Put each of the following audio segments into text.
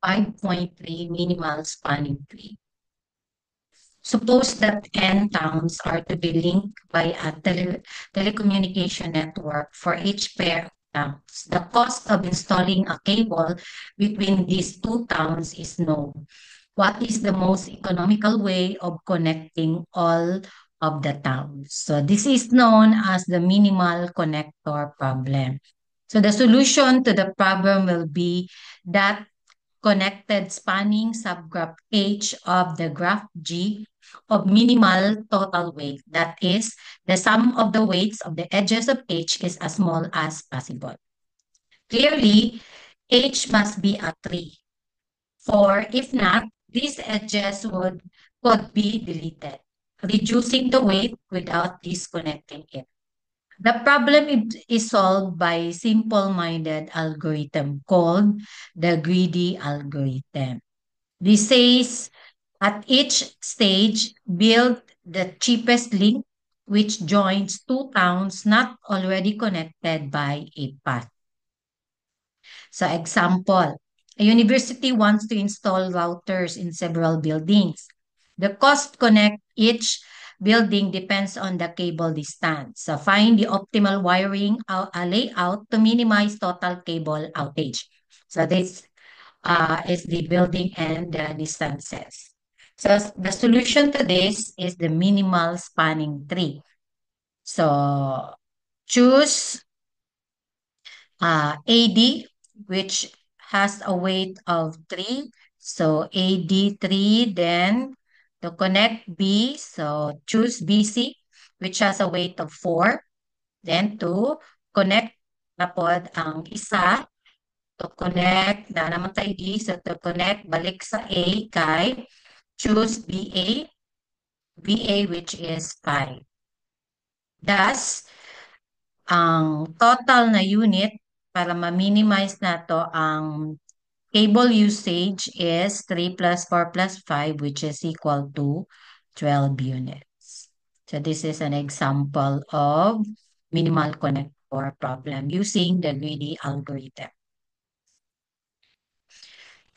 5.3 minimal spanning tree. Suppose that n towns are to be linked by a telecommunication network. For each pair of towns, the cost of installing a cable between these two towns is known. What is the most economical way of connecting all of the towns? So this is known as the minimal connector problem. So the solution to the problem will be that connected spanning subgraph H of the graph G of minimal total weight. That is, the sum of the weights of the edges of H is as small as possible. Clearly, H must be a 3. For if not, these edges could be deleted, reducing the weight without disconnecting it. The problem is solved by simple-minded algorithm called the greedy algorithm. This says at each stage, build the cheapest link which joins two towns not already connected by a path. So example, a university wants to install routers in several buildings. The cost to connect each building depends on the cable distance. So find the optimal wiring layout to minimize total cable outage. So this is the building and the distances. So the solution to this is the minimal spanning tree. So choose AD, which has a weight of 3. So AD3, then to connect B, so choose BC, which has a weight of 4. Then to connect na pod ang isa, to connect na naman tayo D, so to connect balik sa A kay choose BA which is 5. Thus, ang total na unit para ma-minimize na to ang cable usage is 3 plus 4 plus 5, which is equal to 12 units. So this is an example of minimal connector problem using the greedy algorithm.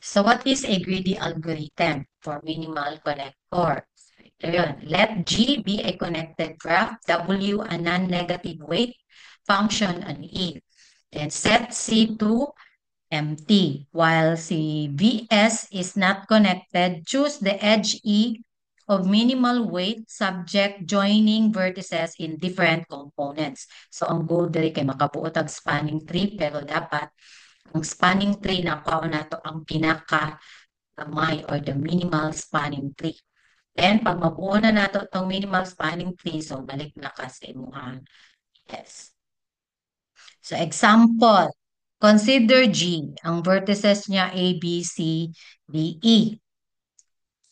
So what is a greedy algorithm for minimal connector? Ito yun. Let G be a connected graph, W a non-negative weight function an E. Then set C to empty. While si VS is not connected, choose the edge E of minimal weight subject joining vertices in different components. So ang goal diri kay makabuo tag spanning tree pero dapat ang spanning tree na kao na to ang pinaka gamay or the minimal spanning tree. Then pag mabuo na nato tong minimal spanning tree, so balik na ka sa imuhang yes. So example, consider G. Ang vertices niya A, B, C, D, E.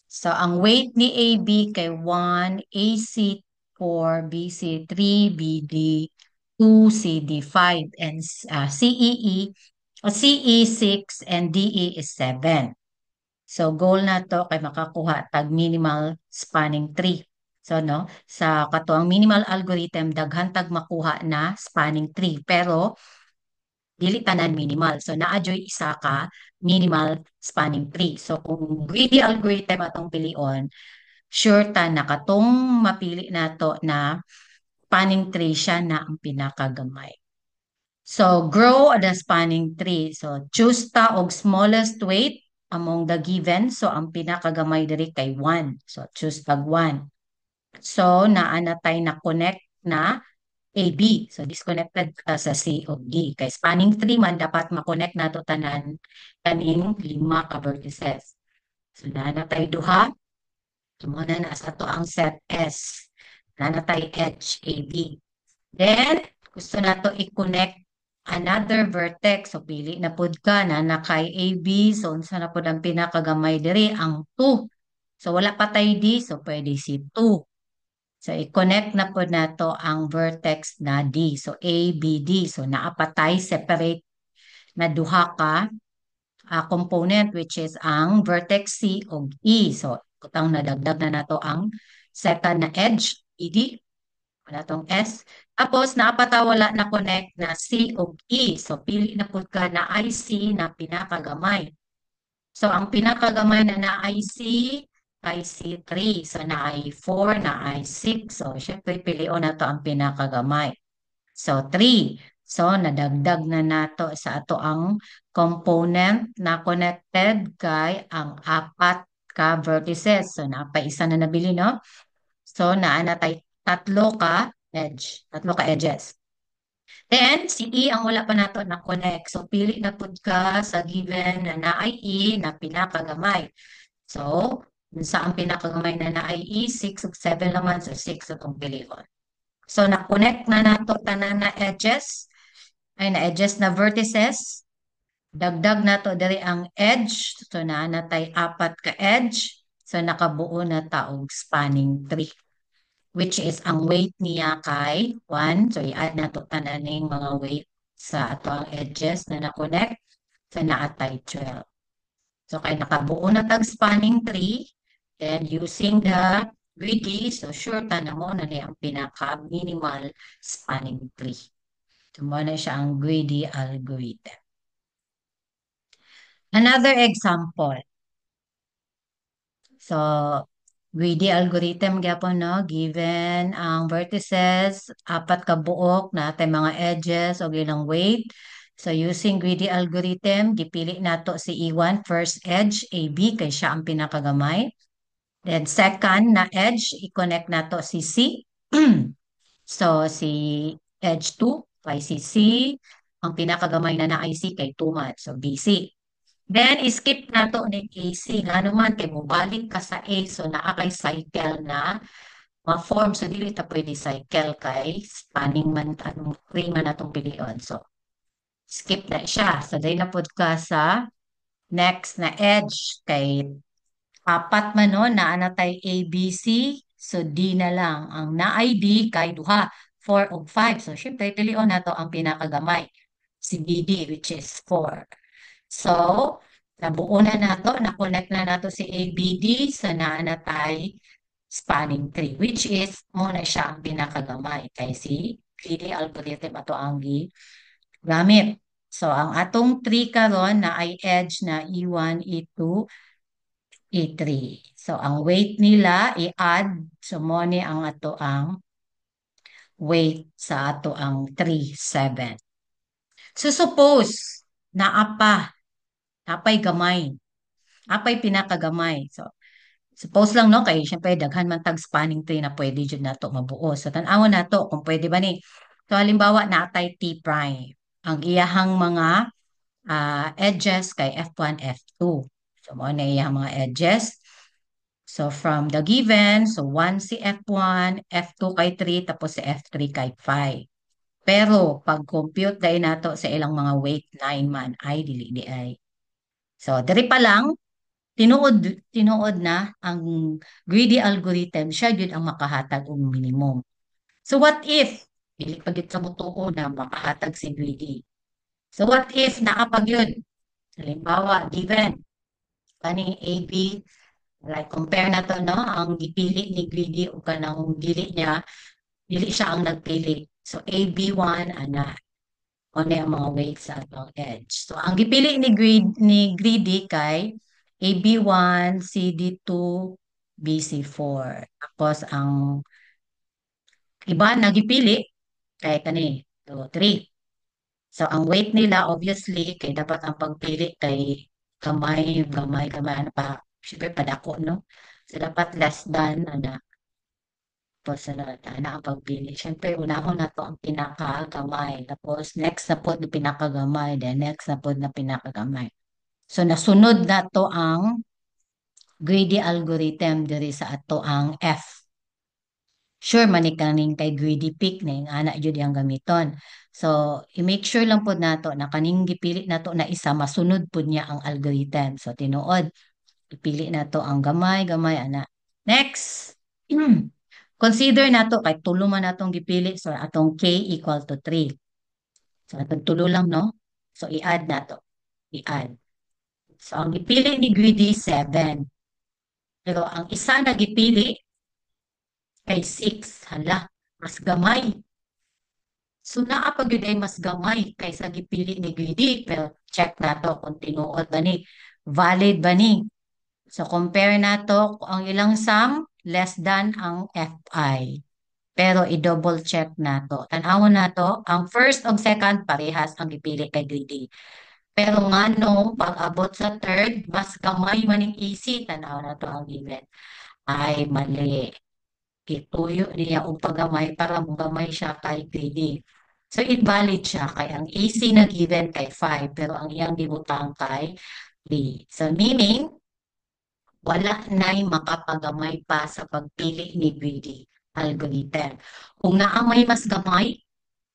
So ang weight ni AB kay 1, AC 4, BC 3, BD 2, CD 5, and CE 6, and DE is 7. So goal na to kay makakuha tag minimal spanning tree. So no, sa katuang minimal algorithm daghan tag makuha na spanning tree pero dili tanan minimal. So naa-joy isa ka minimal spanning tree. So kung greedy algorithm atong pilion, sure ta na katong mapili nato na spanning tree siya na ang pinakagamay. So grow the spanning tree. So choose ta og smallest weight among the given. So ang pinakagamay diri kay 1. So choose tag 1. So naa na tay na connect na AB. So, disconnected ka sa C o D. Kay spanning tree man, dapat makonect na to tanan kaning 5 ka vertices. So, nanatay duha. So, muna na sa to ang set S. Nanatay H, AB. Then, gusto na to i-connect another vertex. So, pili na pod ka na kay AB. So, unsa na pod ang pinakagamay diri ang 2. So, wala pa tay D. So, pwede si 2. So, i-connect na po na to ang vertex na D. So, A, B, D. So, naapatay, separate na duha ka component which is ang vertex C o E. So, kutang nadagdag na nato ang second na edge, ED. Wala tong S. Tapos, naapata wala na connect na C o E. So, pili na po ka na IC na pinakagamay. So, ang pinakagamay na naay ay C3. So, naay 4, naay 6. So, syempre, pilion na to ang pinakagamay. So, 3. So, nadagdag na nato sa ato ang component na connected kay ang apat ka vertices. So, isa na nabili, no? So, naana tay tatlo ka edge, tatlo ka edges. Then, si E ang wala pa nato na connect. So, pili na pud ka sa given na naay E na pinakagamay. So, sa ang pinakagamay na naay E, 6 ug 7 naman, so 6 itong pilion. So, na-connect na nato tanan na edges, na edges na vertices. Dagdag nato diri ang edge. So, natay apat ka edge. So, nakabuo na taog spanning tree, which is ang weight niya kay 1. So, i-add na to tananing mga weight sa ato ang edges na na-connect sa naatay 12. So, kay nakabuo na tag spanning tree, then using the greedy, so sure ta na mo na niya ang pinaka-minimal spanning tree. So, mo na siya ang greedy algorithm. Another example. So, greedy algorithm gyapon no, given ang vertices, apat ka buok na natay mga edges o ilang weight. So using greedy algorithm, dipili nato si E1 first edge AB kay siya ang pinakagamay. Then second na edge, i-connect nato si C. So si edge 2 kay si C, ang pinakagamay na IC kay 2 man. So BC. Then, skip na to ni AC. Nga naman, kay mubalik ka sa A. So, naakay cycle na ma-form. So, dili ta pwede cycle kay spanning man, anong three man atong pilion. So, skip na siya. So, dahil na pod ka sa next na edge. Kay apat man no, na anatay A, B, C. So, D na lang. Ang na-I D kay duha, 4 ug 5. So, syempre, pilion na to ang pinakagamay. Si BD, which is 4. So, nabuo na nato, na-connect na nato si ABD sa naanatay spanning tree, which is muna siya ang pinakagamay kay si greedy algorithm ato ang gamit. So, ang atong tree karon na ay edge na E1, E2, E3. So, ang weight nila i-add, so mo ni ang ato ang weight sa ato ang 3, 7. So, suppose naapa, napay gamay, apay pinakagamay. So, suppose lang no kay syempre daghan man tag spanning tree na pwede jud nato mabuo. So tan-awon nato kung pwede ba ni. So halimbawa natay T prime. Ang iyahang mga edges kay F1, F2. So mo na iyahang mga edges. So from the given, so 1 si F1, F2 kay 3, tapos si F3 kay 5. Pero pag compute dahil nato sa ilang mga weight 9 man ay dili di ay. So diri pa lang tinuod na ang greedy algorithm siya gyud ang makahatag og minimum. So what if dili pa gyud sa mutuo na makahatag si greedy. So what if naa pa gyud? Halimbawa, given kani AB, like compare na to no, ang gipili ni greedy o kanang dili siya ang nagpili. So AB1 ana o na ang mga weights sa atong edge. So ang gipili ni greedy kay AB1, CD2, BC4. Tapos ang iba nagipili kay kani 2, 3. So ang weight nila obviously kay dapat ang pagpili kay gamay, gamay, gamay ano pa. Siyempre padako no. So dapat less than ana po sa na ang pagpili. Siyempre unahon na to ang pinakagamay. Tapos next na po na pinakagamay. Then next na po na pinakagamay. So nasunod na to ang greedy algorithm diri sa ato ang F. Sure man ni kaning kay greedy pick na yung ana jud yang gamiton. So i-make sure lang pod nato na kaning gipili nato na isa masunod pod niya ang algorithm. So tinuod ipili nato ang gamay gamay ana. Next. Consider nato kay tulo man natong gipili so atong k equal to 3. So atong tulo lang no. So i-add nato. I-add. So ang gipili ni greedy 7. Pero ang isa na gipili kay 6. Hala, mas gamay. So naa pa gyud ay mas gamay kaysa gipili ni greedy. Pero check nato kung tinuod ba ni. Valid ba ni? So compare nato ang ilang sum less than ang FI. Pero i-double check nato. Tanawon nato, ang first ug second parehas ang gipili kay greedy. Pero nga no, pag abot sa third, mas gamay man yung easy, tanaw na to ang given. Ay, mali. Ituyo niya og paggamay para gamay siya kay greedy. So, invalid siya kay ang AC na given kay 5, pero ang iyang gibutang kay 3. So, meaning, wala na'y makapagamay pa sa pagpili ni greedy algorithm. Kung naamay mas gamay,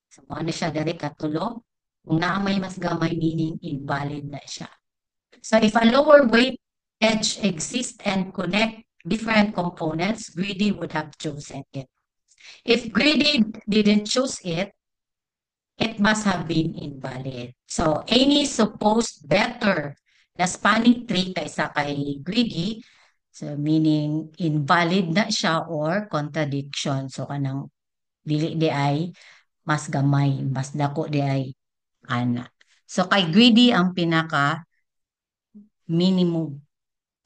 so ano siya dali katulo, kung naamay mas gamay, meaning invalid na siya. So if a lower weight edge exists and connect different components, greedy would have chosen it. If greedy didn't choose it, it must have been invalid. So any supposed better na spanning tree kaysa kay greedy, so meaning invalid na siya or contradiction. So kanang dili di ay mas gamay, mas dako di ay ana. So kay greedy ang pinaka minimum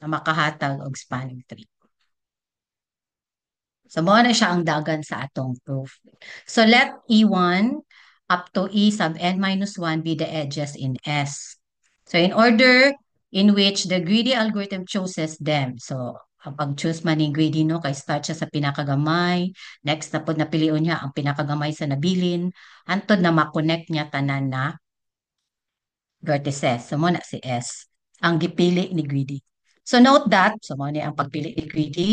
na makahatag og spanning tree. So, mo na siya ang dagan sa atong proof. So, let E1 up to E sub n minus 1 be the edges in S. So, in order in which the greedy algorithm chooses them. So, ang pag-choose man ni greedy, no, kay start siya sa pinakagamay. Next na po napilion niya ang pinakagamay sa nabilin. Antod na makonect niya tanan na vertices. So, mo na si S. Ang gipili ni greedy. So, note that, so mo ni ang pagpili ni greedy,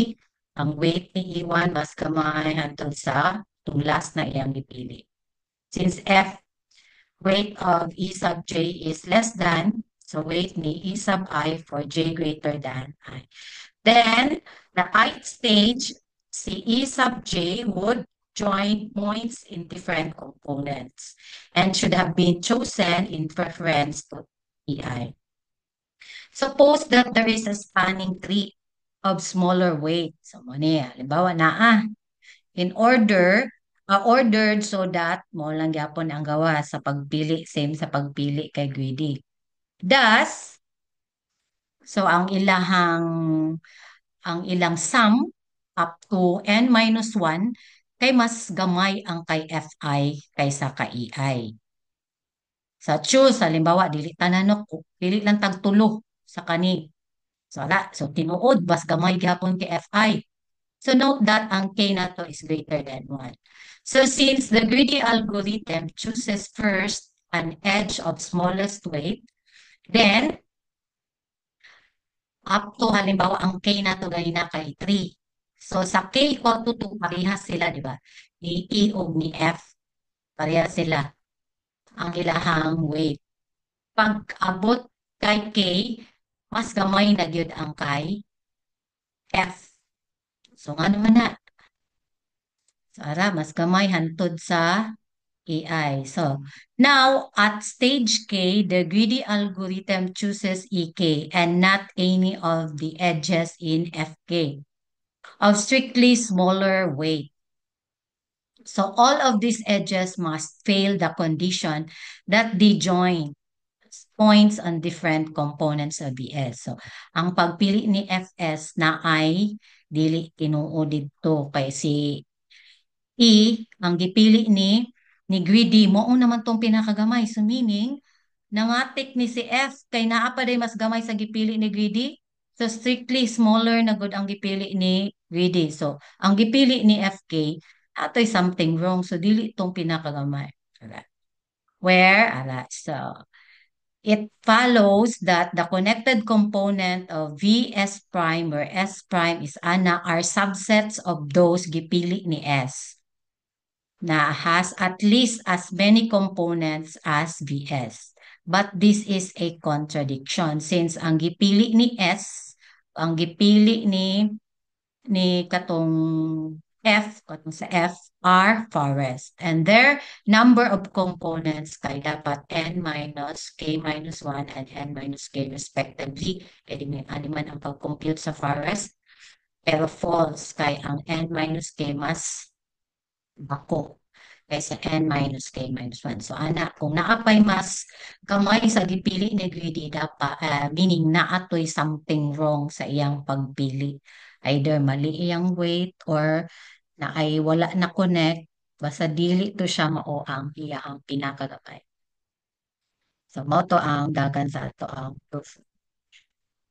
ang weight ni E1 mas kamay hantod sa itong last na iyang gipili. Since F weight of E sub J is less than, so weight ni E sub I for J greater than I. Then, the ith stage, si E sub J would join points in different components and should have been chosen in preference to EI. Suppose that there is a spanning tree of smaller weight. So, mo niya, halimbawa na in ordered so that mo lang gyapon ang gawa sa pagpili, same sa pagpili kay greedy. Thus, so ang ilang sum up to n minus 1 kay mas gamay ang kay Fi kaysa kay Ei. Sa choose, halimbawa, dili tanan dili lang tagtulo sa kani. So, tinuod, bas gamay gyapon kay Fi. So note that ang K na to is greater than 1. So since the greedy algorithm chooses first an edge of smallest weight, then up to halimbawa ang K na to ganina kay 3. So sa K equal to 2, parehas sila, di ba? Ni E o ni F, parehas sila ang ilahang weight. Pag abot kay K, mas gamay na gyud ang kay F. So nga naman na. So ara, mas gamay hantod sa AI. So now at stage K, the greedy algorithm chooses EK and not any of the edges in FK of strictly smaller weight. So all of these edges must fail the condition that they join points on different components of BS. So ang pagpili ni FS na ay dili tinuod dito kay si ang gipili ni greedy mo naman tong pinakagamay. So meaning, nangatik ni si F kay naa pa day mas gamay sa gipili ni greedy. So strictly smaller na good ang gipili ni greedy. So ang gipili ni FK, ato'y something wrong. So dili itong pinakagamay. Alright. So it follows that the connected component of VS prime where S prime is ana are subsets of those gipili ni S na has at least as many components as VS. But this is a contradiction since ang gipili ni S, ang gipili ni katong katong sa F are forest. And their number of components kay dapat n minus k minus 1 and n minus k respectively. Kaya may animan ang pag-compute sa forest. Pero false kay ang n minus k mas bako. kaysa n minus k minus 1. So, ana, kung naapay mas gamay sa gipili ni greedy, meaning naatoy something wrong sa iyang pagpili. Either mali iyang weight or na ay wala na connect, basta dili to siya mao ang iyang pinakagabay. So, mo to ang dagan sa ato ang proof.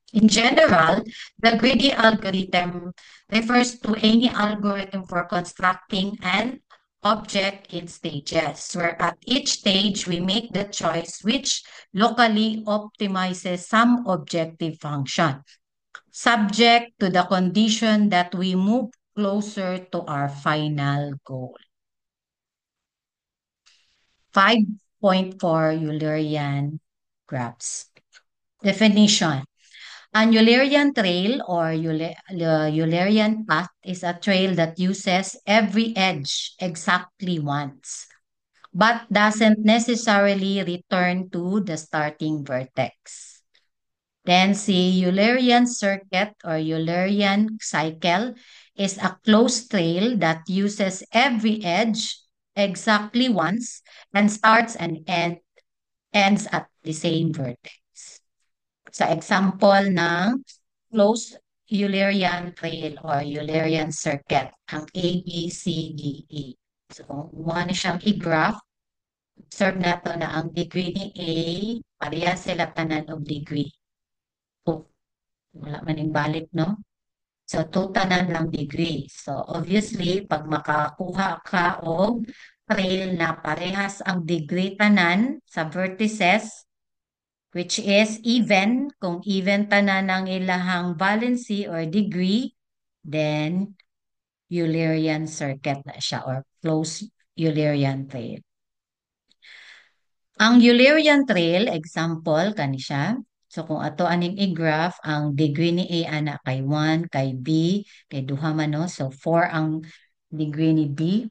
In general, the greedy algorithm refers to any algorithm for constructing an object in stages, where at each stage we make the choice which locally optimizes some objective function, subject to the condition that we move closer to our final goal. 5.4 Eulerian graphs. Definition. An Eulerian trail or Eulerian path is a trail that uses every edge exactly once, but doesn't necessarily return to the starting vertex. Then see Eulerian circuit or Eulerian cycle is a closed trail that uses every edge exactly once and starts and ends at the same vertex. Sa example ng closed Eulerian trail or Eulerian circuit, ang A, B, C, D, E. So, kung gumawa na siyang i-graph, observe nato na ang degree ni A, pareha sila tanan og degree. So, wala man yung balik, no? So, two tanan lang degree. So, obviously, pag makakuha ka og trail na parehas ang degree tanan sa vertices, which is even, kung even tanan ng ilahang valency or degree, then Eulerian circuit na siya or closed Eulerian trail. Ang Eulerian trail, example, kani siya. So kung ato aning i-graph, ang degree ni A ana kay 1, kay B, kay duha man no. So 4 ang degree ni B.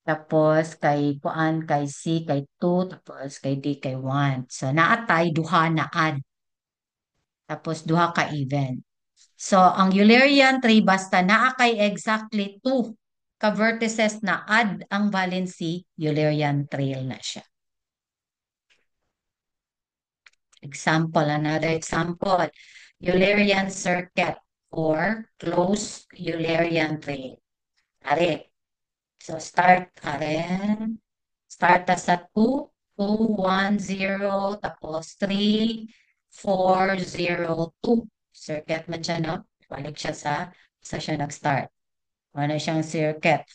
Tapos kay kuan kay C kay 2, tapos kay D kay 1. So naatay duha na add. Tapos duha ka even. So, ang Eulerian tree, basta naa kay exactly 2 ka vertices na add ang valency, Eulerian trail na siya. Example, another example, Eulerian circuit or closed Eulerian trail. Are. So, start sa 2, 2, 1, 0, tapos 3, 4, 0, 2. Circuit man siya, no? Balik siya sa siya nag-start. Ano siyang circuit.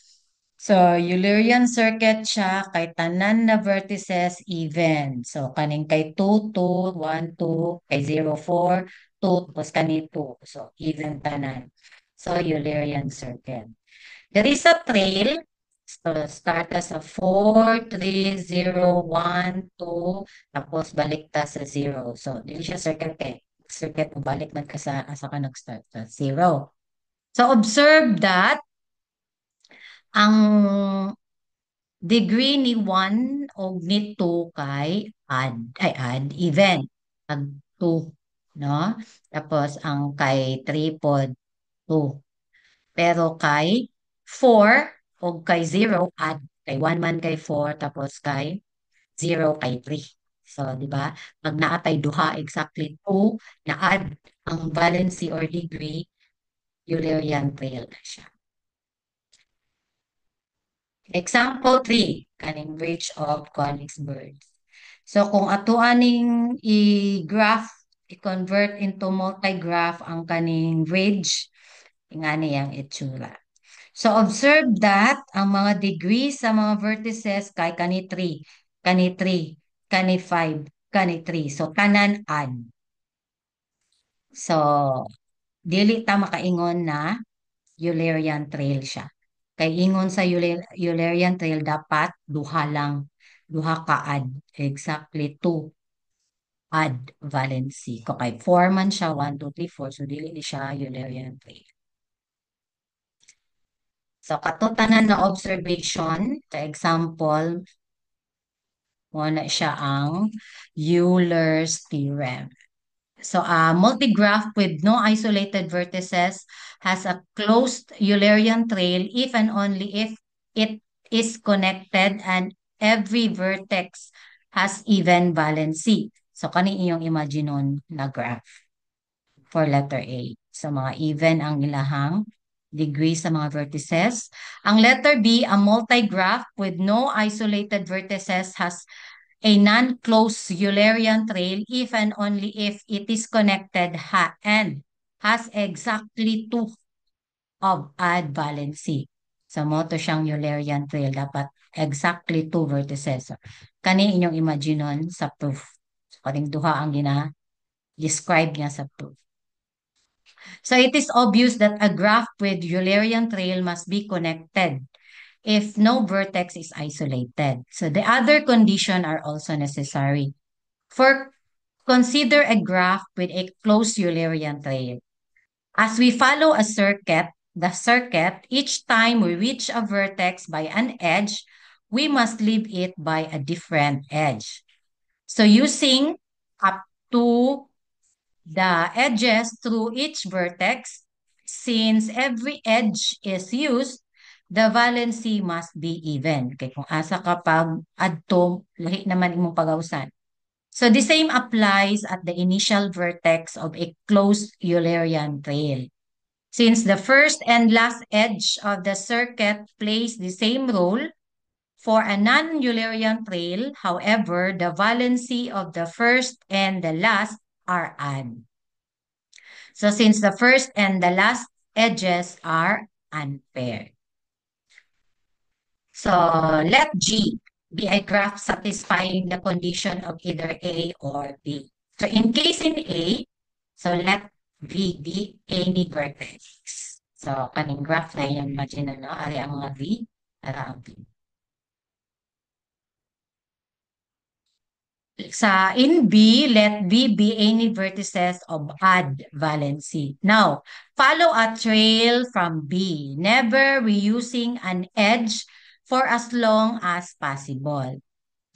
So, Eulerian circuit siya kay tanan na vertices even. So, kaning kay 2, 2, 1, 2, kay 0, 4, 2, tapos kani 2. So, even tanan. So, Eulerian circuit. There is a trail. So, start ta sa 4, 3, 0, 1, 2, tapos balik ta sa 0. So, dili siya circuit kay circuit mo balik man ka sa asa ka nag-start sa 0. So, observe that ang degree ni 1 o ni 2 kay add even ag 2 no, tapos ang kay 3 pod 2 pero kay 4 o kay 0 add kay 1 man kay 4 tapos kay 0 kay 3. So, di ba? Pag naatay duha exactly 2 na add ang valency or degree, Eulerian trail na siya. Example 3, kaning bridge of Königsberg. So kung ato aning i-graph, i-convert into multi-graph ang kaning bridge, ingani ang itsura. So observe that ang mga degrees sa mga vertices kay kani 3, kani 3, kani 5, kani 3. So tanan add. So dili ta makaingon na Eulerian trail siya. Kay ingon sa Eulerian trail dapat duha lang, duha ka add, exactly 2 add valency. Kung kay 4 man siya, 1, 2, 3, 4, so dili ni siya Eulerian trail. So katutanan na observation, sa example, muna siya ang Euler's theorem. So a multigraph with no isolated vertices has a closed Eulerian trail if and only if it is connected and every vertex has even valency. So, kani iyong imagine nun na graph for letter A. So, mga even ang ilahang degree sa mga vertices. Ang letter B, a multigraph with no isolated vertices has a non-closed Eulerian trail if and only if it is connected and has exactly two of add valency. So, mo to siyang Eulerian trail. Dapat exactly two vertices. So, kani inyong imagine nun sa proof. So, kaning duha ang describe niya sa proof. So, it is obvious that a graph with Eulerian trail must be connected if no vertex is isolated. So, the other condition are also necessary. For consider a graph with a closed Eulerian trail. As we follow a circuit, each time we reach a vertex by an edge, we must leave it by a different edge. So using up to the edges through each vertex, since every edge is used, the valency must be even. Okay, kung asa ka pag adto, lahi naman imong pagawsan. So the same applies at the initial vertex of a closed Eulerian trail. Since the first and last edge of the circuit plays the same role, for a non-Eulerian trail, however, the valency of the first and the last are odd. So since the first and the last edges are unpaired. So let G be a graph satisfying the condition of either A or B. So in case in A, so let V be any vertex. So kaning graph na yung imagine na, ari ang mga V, ara ang V. Sa in B, let B be any vertices of odd valency. Now, follow a trail from B, never reusing an edge for as long as possible.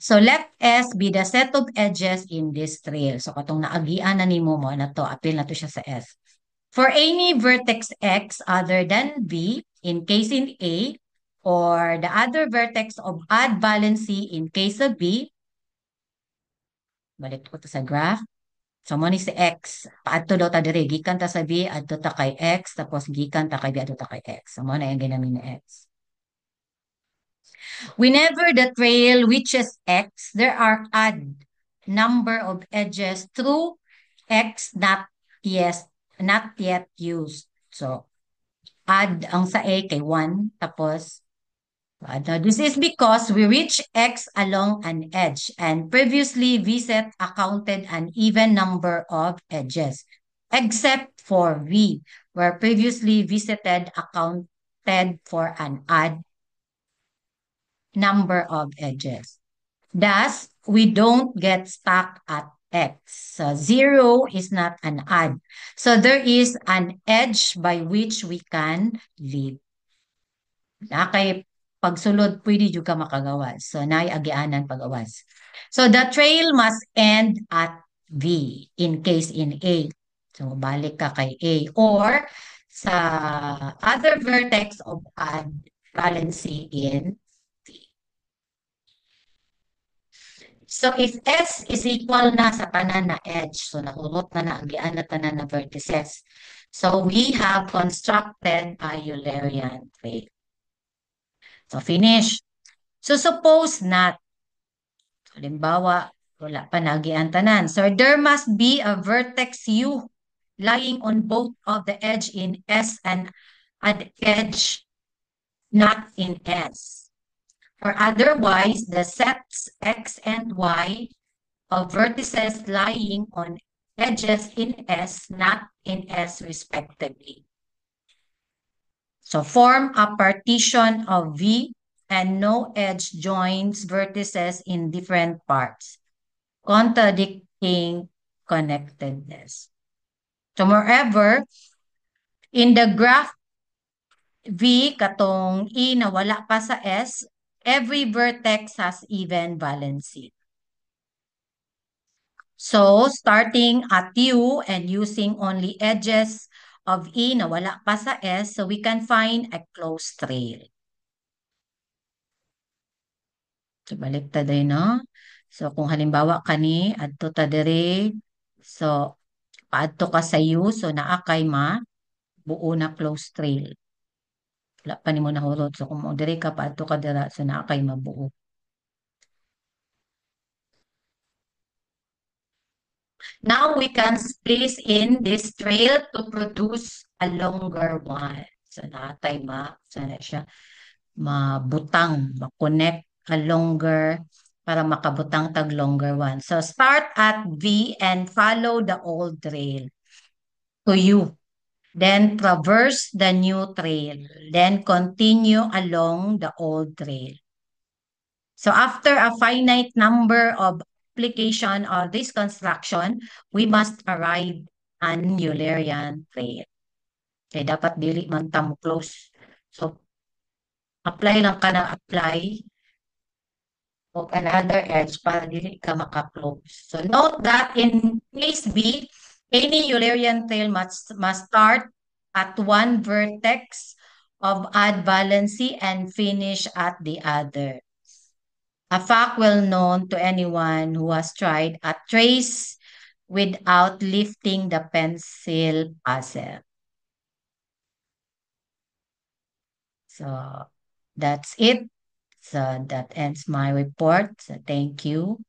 So let S be the set of edges in this trail. So katong naagian na nimo mo na to, appeal na to siya sa S. For any vertex X other than B, in case in A, or the other vertex of odd valency in case of B, balik ko to sa graph. So, mo ni si X. Paadto daw ta diri. Gikan ta sa B, adto ta kay X, tapos gikan ta kay B, adto ta kay X. So, mo na yung ginamit ni X. Whenever the trail reaches X, there are odd number of edges through X not yet used. So, add ang sa A kay 1, tapos this is because we reach X along an edge and previously V set accounted an even number of edges, except for V, where previously V setted accounted for an odd number of edges. Thus, we don't get stuck at X. So 0 is not an odd. So there is an edge by which we can leave. Kay pagsulod, pwede juga makagawas. So, agianan pagawas. So, the trail must end at V in case in A. So, balik ka kay A. Or, sa other vertex of add valency in V. So, if S is equal na sa tanan na edge, so nahurot na agian na tanan na vertices. So, we have constructed a Eulerian trail. So, finish. So, suppose not. Halimbawa, wala pa nagian tanan. So, there must be a vertex U lying on both of the edge in S and an edge not in S. Or otherwise, the sets X and Y of vertices lying on edges in S, not in S respectively. So form a partition of V and no edge joins vertices in different parts, contradicting connectedness. So moreover, in the graph V, katong E na wala pa sa S, every vertex has even valency. So starting at U and using only edges of E na wala pa sa S, so we can find a closed trail. So, baliktad ay no? So, kung halimbawa kani, adto ta diri, so, paadto ka sa U, so naa kay buo na close trail. Wala pa nimo nahurot. So, kung mo diri ka, paadto ka dira, so naa kay mabuo. Now we can place in this trail to produce a longer one. So, natay so na siya, mabutang, connect a longer para makabutang tag longer one. So, start at V and follow the old trail to U. Then traverse the new trail. Then continue along the old trail. So after a finite number of application of this construction, we must arrive an Eulerian trail. Kaya dapat dili man tamo close. So apply lang ka na apply o another edge para dili ka maka-close. So note that in case B, any Eulerian trail must start at one vertex of add valency and finish at the other. A fact well known to anyone who has tried a trace without lifting the pencil puzzle. So that's it. So that ends my report. So thank you.